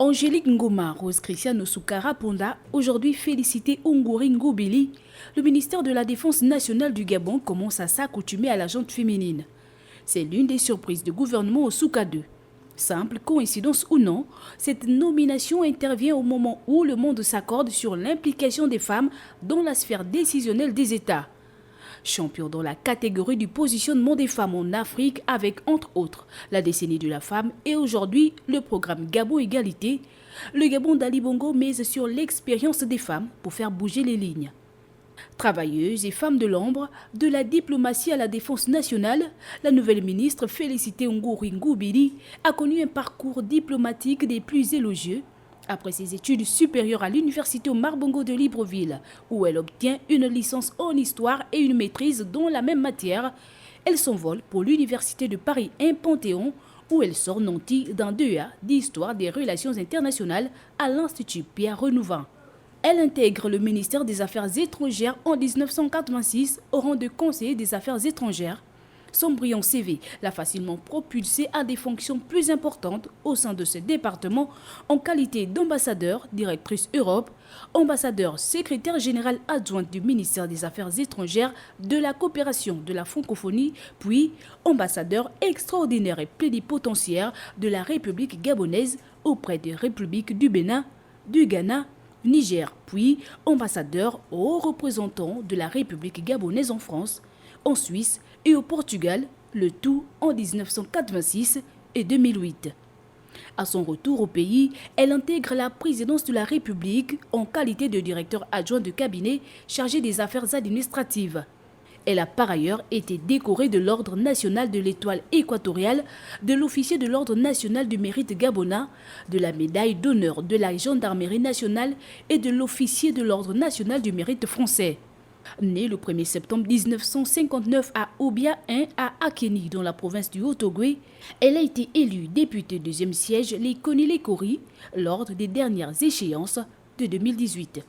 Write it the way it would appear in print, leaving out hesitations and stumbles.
Angélique Ngoma, Rose Christiane Soukara Ponda, aujourd'hui félicité Unguri Ngobili, le ministère de la Défense nationale du Gabon commence à s'accoutumer à la jante féminine. C'est l'une des surprises du gouvernement au Souka 2. Simple coïncidence ou non, cette nomination intervient au moment où le monde s'accorde sur l'implication des femmes dans la sphère décisionnelle des États. Champion dans la catégorie du positionnement des femmes en Afrique avec, entre autres, la décennie de la femme et aujourd'hui le programme Gabon Égalité, le Gabon d'Ali Bongo mise sur l'expérience des femmes pour faire bouger les lignes. Travailleuses et femmes de l'ombre, de la diplomatie à la défense nationale, la nouvelle ministre Félicité Unguri Ngobili a connu un parcours diplomatique des plus élogieux. Après ses études supérieures à l'université Omar Bongo de Libreville, où elle obtient une licence en histoire et une maîtrise dans la même matière, elle s'envole pour l'université de Paris 1 Panthéon, où elle sort nantie d'un 2A d'histoire des relations internationales à l'Institut Pierre Renouvin. Elle intègre le ministère des Affaires étrangères en 1986 au rang de conseiller des Affaires étrangères. Son brillant CV l'a facilement propulsée à des fonctions plus importantes au sein de ce département en qualité d'ambassadeur, directrice Europe, ambassadeur secrétaire général adjointe du ministère des Affaires étrangères, de la coopération de la francophonie, puis ambassadeur extraordinaire et plénipotentiaire de la République gabonaise auprès des républiques du Bénin, du Ghana, Niger, puis ambassadeur haut représentant de la République gabonaise en France, en Suisse et au Portugal, le tout en 1986 et 2008. À son retour au pays, elle intègre la présidence de la République en qualité de directeur adjoint de cabinet chargé des affaires administratives. Elle a par ailleurs été décorée de l'Ordre national de l'Étoile équatoriale, de l'Officier de l'Ordre national du mérite gabonais, de la médaille d'honneur de la Gendarmerie nationale et de l'Officier de l'Ordre national du mérite français. Née le 1er septembre 1959 à Obia 1 à Akeni, dans la province du Haut-Ogooué, elle a été élue députée deuxième siège les Konile Kori lors des dernières échéances de 2018.